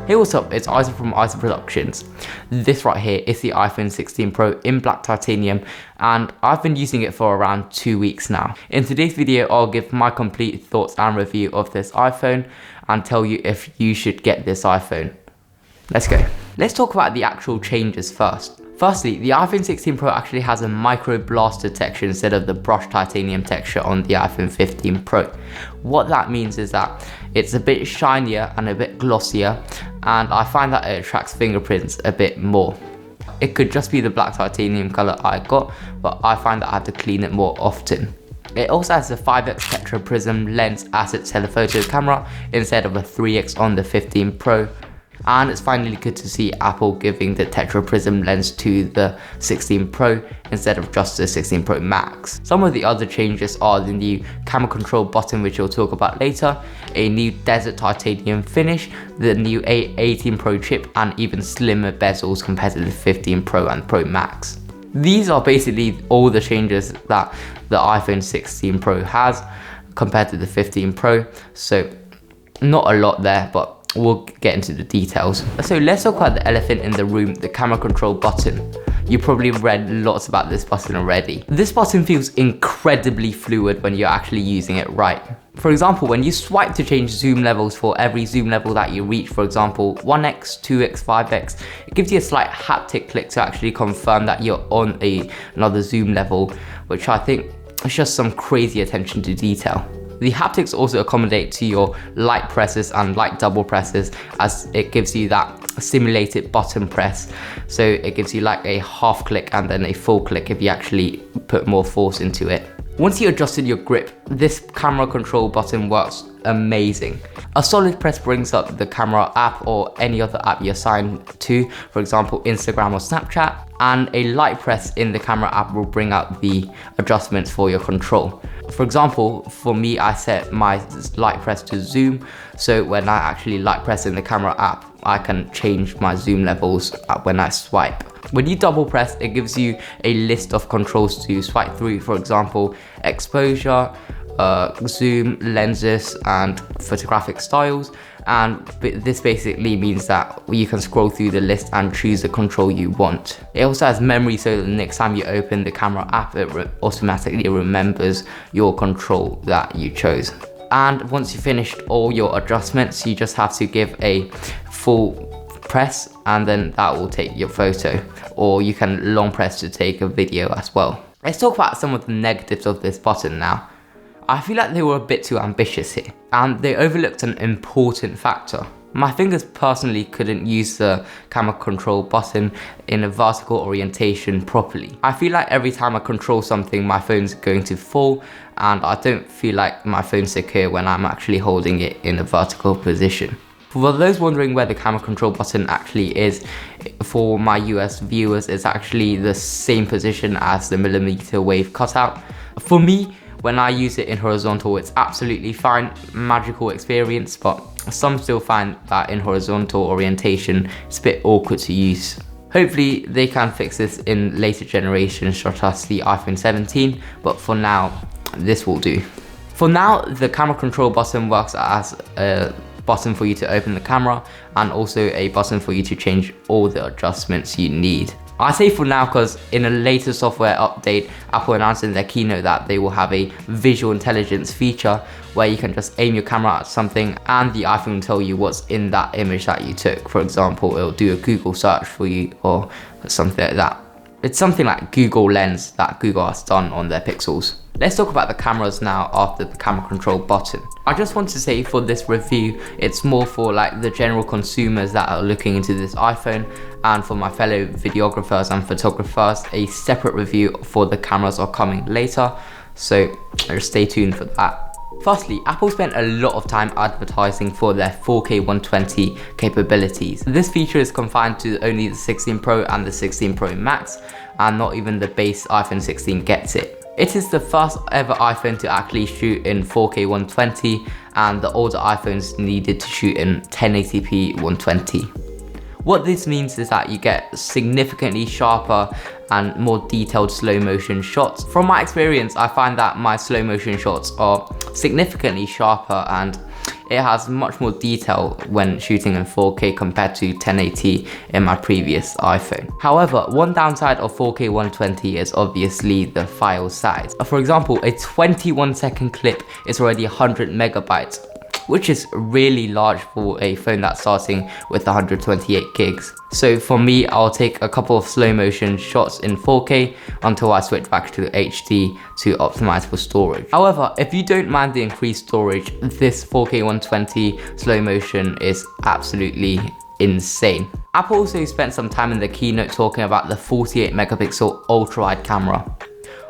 Hey, what's up? It's Isaac from Isaac Productions. This right here is the iPhone 16 Pro in black titanium, and I've been using it for around 2 weeks now. In today's video, I'll give my complete thoughts and review of this iPhone and tell you if you should get this iPhone. Let's go. Let's talk about the actual changes first. Firstly, the iPhone 16 Pro actually has a micro blaster texture instead of the brushed titanium texture on the iPhone 15 Pro. What that means is that it's a bit shinier and a bit glossier, and I find that it attracts fingerprints a bit more. It could just be the black titanium color I got, but I find that I have to clean it more often. It also has a 5x tetraprism lens as its telephoto camera instead of a 3x on the 15 Pro. And it's finally good to see Apple giving the tetraprism lens to the 16 Pro instead of just the 16 Pro Max. Some of the other changes are the new camera control button, which we'll talk about later, a new desert titanium finish, the new A18 Pro chip, and even slimmer bezels compared to the 15 Pro and Pro Max. These are basically all the changes that the iPhone 16 Pro has compared to the 15 Pro, so not a lot there, but we'll get into the details. So let's talk about the elephant in the room, the camera control button. You probably read lots about this button already. This button feels incredibly fluid when you're actually using it right. For example, when you swipe to change zoom levels for every zoom level that you reach, for example 1x, 2x, 5x, it gives you a slight haptic click to actually confirm that you're on another zoom level, which I think is just some crazy attention to detail. The haptics also accommodate to your light presses and light double presses, as it gives you that simulated button press. So it gives you like a half click and then a full click if you actually put more force into it. Once you adjusted your grip, this camera control button works amazing. A solid press brings up the camera app or any other app you're assigned to, for example Instagram or Snapchat, and a light press in the camera app will bring out the adjustments for your control. For example, for me, I set my light press to zoom, so when I actually light press in the camera app, I can change my zoom levels when I swipe. When you double press, it gives you a list of controls to swipe through, for example, exposure, zoom, lenses, and photographic styles. And this basically means that you can scroll through the list and choose the control you want. It also has memory, so that the next time you open the camera app, it automatically remembers your control that you chose. And once you've finished all your adjustments, you just have to give a full press, and then that will take your photo, or you can long press to take a video as well. Let's talk about some of the negatives of this button now. I feel like they were a bit too ambitious here, and they overlooked an important factor. My fingers personally couldn't use the camera control button in a vertical orientation properly. I feel like every time I control something, my phone's going to fall, and I don't feel like my phone's secure when I'm actually holding it in a vertical position. For those wondering where the camera control button actually is, for my US viewers, it's actually the same position as the millimeter wave cutout. For me, when I use it in horizontal, it's absolutely fine, magical experience, but some still find that in horizontal orientation, it's a bit awkward to use. Hopefully they can fix this in later generations, such as the iPhone 17, but for now, this will do. For now, the camera control button works as a button for you to open the camera, and also a button for you to change all the adjustments you need. I say for now because in a later software update, Apple announced in their keynote that they will have a visual intelligence feature where you can just aim your camera at something and the iPhone will tell you what's in that image that you took. For example, it'll do a Google search for you or something like that. It's something like Google Lens that Google has done on their Pixels. Let's talk about the cameras now after the camera control button. I just want to say for this review, it's more for like the general consumers that are looking into this iPhone, and for my fellow videographers and photographers, a separate review for the cameras are coming later, so just stay tuned for that. Firstly, Apple spent a lot of time advertising for their 4K 120 capabilities. This feature is confined to only the 16 Pro and the 16 Pro Max, and not even the base iPhone 16 gets it. It is the first ever iPhone to actually shoot in 4K 120, and the older iPhones needed to shoot in 1080p 120. What this means is that you get significantly sharper and more detailed slow motion shots. From my experience, I find that my slow motion shots are significantly sharper, and it has much more detail when shooting in 4K compared to 1080 in my previous iPhone. However, one downside of 4K 120 is obviously the file size. For example, a 21-second clip is already 100 megabytes, which is really large for a phone that's starting with 128 gigs. So for me, I'll take a couple of slow motion shots in 4K until I switch back to HD to optimize for storage. However, if you don't mind the increased storage, this 4K 120 slow motion is absolutely insane. Apple also spent some time in the keynote talking about the 48 megapixel ultra-wide camera.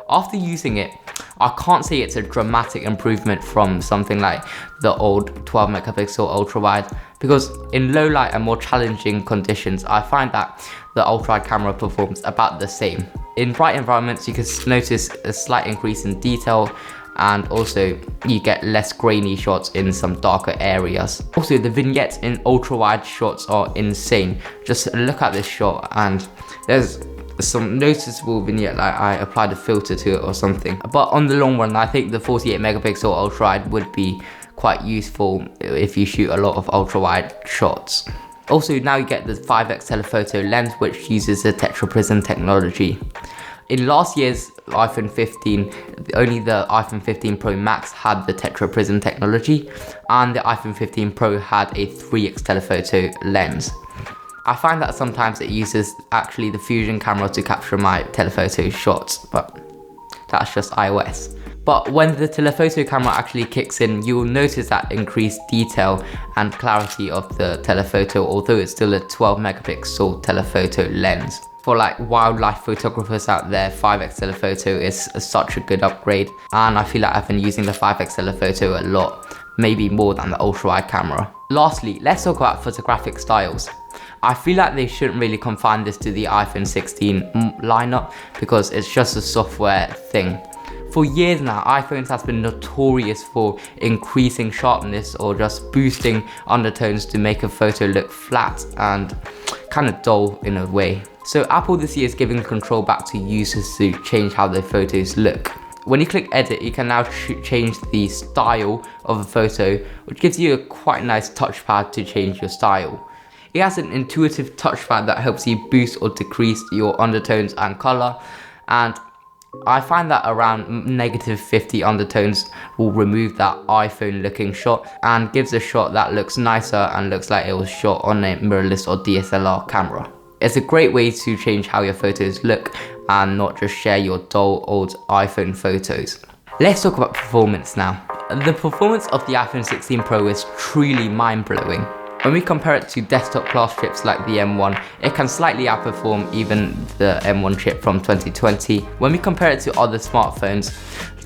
After using it, I can't say it's a dramatic improvement from something like the old 12 megapixel ultra wide, because in low light and more challenging conditions, I find that the ultra wide camera performs about the same. In bright environments, you can notice a slight increase in detail, and also you get less grainy shots in some darker areas. Also, the vignettes in ultra wide shots are insane. Just look at this shot and there's some noticeable vignette, like I applied a filter to it or something. But on the long run, I think the 48 megapixel ultra wide would be quite useful if you shoot a lot of ultra wide shots. Also, now you get the 5x telephoto lens, which uses the tetraprism technology. In last year's iPhone 15, only the iPhone 15 Pro Max had the tetraprism technology, and the iPhone 15 Pro had a 3x telephoto lens. I find that sometimes it uses actually the Fusion camera to capture my telephoto shots, but that's just iOS. But when the telephoto camera actually kicks in, you will notice that increased detail and clarity of the telephoto, although it's still a 12 megapixel telephoto lens. For like wildlife photographers out there, 5x telephoto is such a good upgrade, and I feel like I've been using the 5x telephoto a lot, maybe more than the ultra wide camera. Lastly, let's talk about photographic styles. I feel like they shouldn't really confine this to the iPhone 16 lineup, because it's just a software thing. For years now, iPhones has been notorious for increasing sharpness or just boosting undertones to make a photo look flat and kind of dull in a way. So Apple this year is giving control back to users to change how their photos look. When you click edit, you can now change the style of a photo, which gives you a quite nice touchpad to change your style. It has an intuitive touchpad that helps you boost or decrease your undertones and color, and I find that around -50 undertones will remove that iPhone looking shot and gives a shot that looks nicer and looks like it was shot on a mirrorless or DSLR camera. It's a great way to change how your photos look and not just share your dull old iPhone photos. Let's talk about performance now. The performance of the iPhone 16 Pro is truly mind-blowing. When we compare it to desktop class chips like the M1, it can slightly outperform even the M1 chip from 2020. When we compare it to other smartphones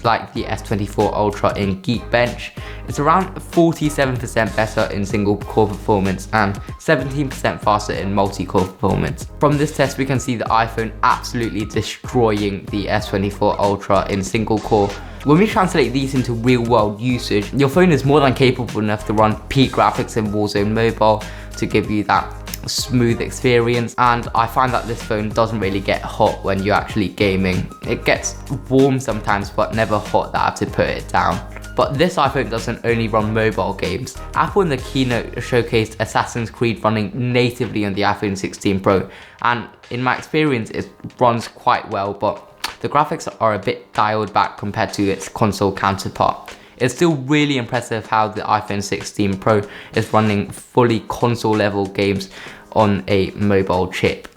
like the S24 Ultra in Geekbench, it's around 47% better in single core performance and 17% faster in multi-core performance. From this test, we can see the iPhone absolutely destroying the S24 Ultra in single core. When we translate these into real-world usage, your phone is more than capable enough to run peak graphics in Warzone Mobile to give you that smooth experience, and I find that this phone doesn't really get hot when you're actually gaming. It gets warm sometimes, but never hot that I have to put it down. But this iPhone doesn't only run mobile games. Apple in the keynote showcased Assassin's Creed running natively on the iPhone 16 Pro, and in my experience it runs quite well, but the graphics are a bit dialed back compared to its console counterpart. It's still really impressive how the iPhone 16 Pro is running fully console level games on a mobile chip.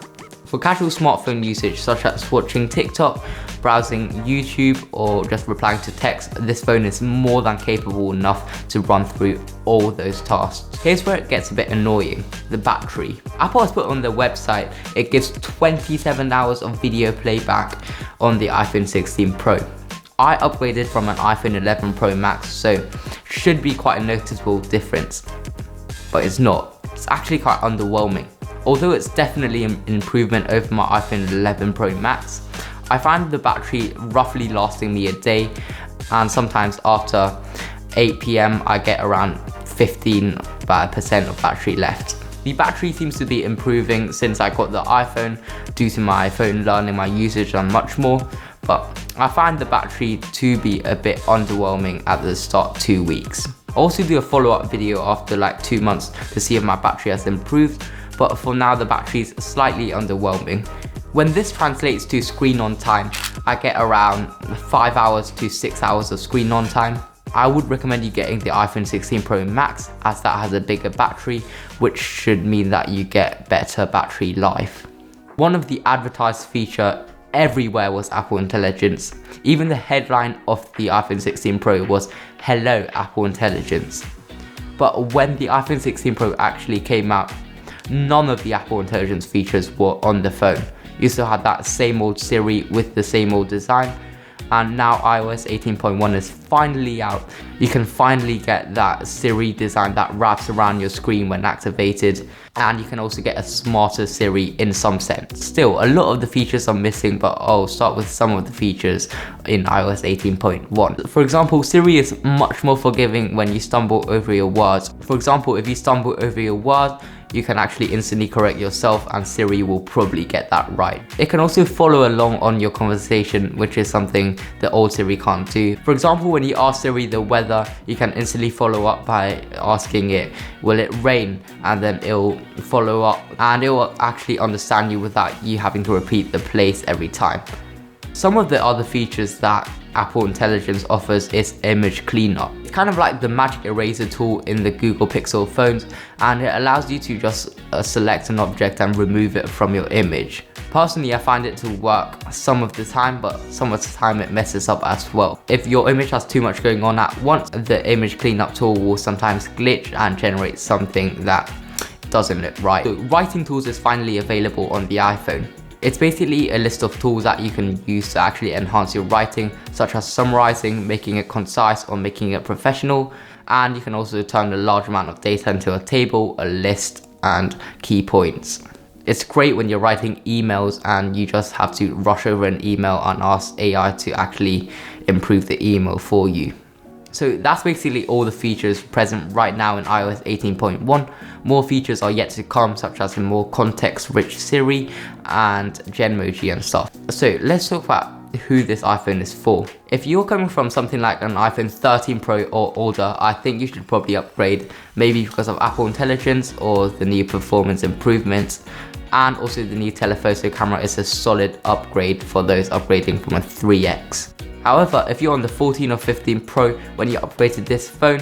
For casual smartphone usage such as watching TikTok, browsing YouTube, or just replying to text, this phone is more than capable enough to run through all those tasks. Here's where it gets a bit annoying: the battery. Apple has put on their website it gives 27 hours of video playback on the iPhone 16 Pro. I upgraded from an iPhone 11 Pro Max, so should be quite a noticeable difference, but it's not. It's actually quite underwhelming. Although it's definitely an improvement over my iPhone 11 Pro Max, I find the battery roughly lasting me a day, and sometimes after 8 PM I get around 15% of battery left. The battery seems to be improving since I got the iPhone due to my phone learning my usage and much more, but I find the battery to be a bit underwhelming at the start 2 weeks. I'll also do a follow-up video after like 2 months to see if my battery has improved, but for now the battery is slightly underwhelming. When this translates to screen on time, I get around 5 hours to 6 hours of screen on time. I would recommend you getting the iPhone 16 Pro Max, as that has a bigger battery, which should mean that you get better battery life. One of the advertised feature everywhere was Apple Intelligence. Even the headline of the iPhone 16 Pro was "Hello Apple Intelligence." But when the iPhone 16 Pro actually came out, none of the Apple Intelligence features were on the phone. You still had that same old Siri with the same old design, and now iOS 18.1 is finally out. You can finally get that Siri design that wraps around your screen when activated, and you can also get a smarter Siri in some sense. Still, a lot of the features are missing, but I'll start with some of the features in iOS 18.1. For example, Siri is much more forgiving when you stumble over your words. For example, if you stumble over your word, you can actually instantly correct yourself and Siri will probably get that right. It can also follow along on your conversation, which is something the old Siri can't do. For example, when you ask Siri the weather, you can instantly follow up by asking it, will it rain? And then it'll follow up and it will actually understand you without you having to repeat the place every time. Some of the other features that Apple Intelligence offers is image cleanup. It's kind of like the magic eraser tool in the Google Pixel phones, and it allows you to just select an object and remove it from your image. Personally, I find it to work some of the time, but some of the time it messes up as well. If your image has too much going on at once, the image cleanup tool will sometimes glitch and generate something that doesn't look right. So, writing tools is finally available on the iPhone. It's basically a list of tools that you can use to actually enhance your writing, such as summarizing, making it concise, or making it professional. And you can also turn a large amount of data into a table, a list, and key points. It's great when you're writing emails and you just have to rush over an email and ask AI to actually improve the email for you. So that's basically all the features present right now in iOS 18.1. More features are yet to come, such as a more context-rich Siri and Genmoji and stuff. So let's talk about who this iPhone is for. If you're coming from something like an iPhone 13 Pro or older, I think you should probably upgrade, maybe because of Apple Intelligence or the new performance improvements. And also the new telephoto camera is a solid upgrade for those upgrading from a 3X. However, if you're on the 14 or 15 Pro when you upgraded this phone,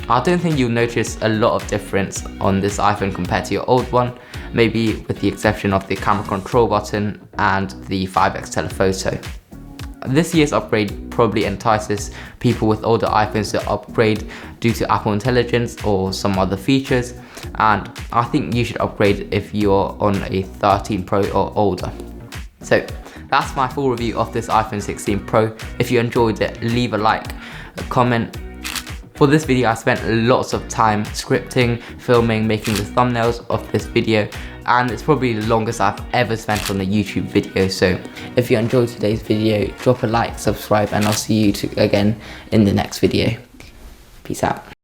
I don't think you'll notice a lot of difference on this iPhone compared to your old one, maybe with the exception of the camera control button and the 5X telephoto. This year's upgrade probably entices people with older iPhones to upgrade due to Apple Intelligence or some other features, and I think you should upgrade if you're on a 13 Pro or older. So that's my full review of this iPhone 16 Pro. If you enjoyed it, leave a like, a comment. For this video, I spent lots of time scripting, filming, making the thumbnails of this video, and it's probably the longest I've ever spent on a YouTube video. So if you enjoyed today's video, drop a like, subscribe, and I'll see you again in the next video. Peace out.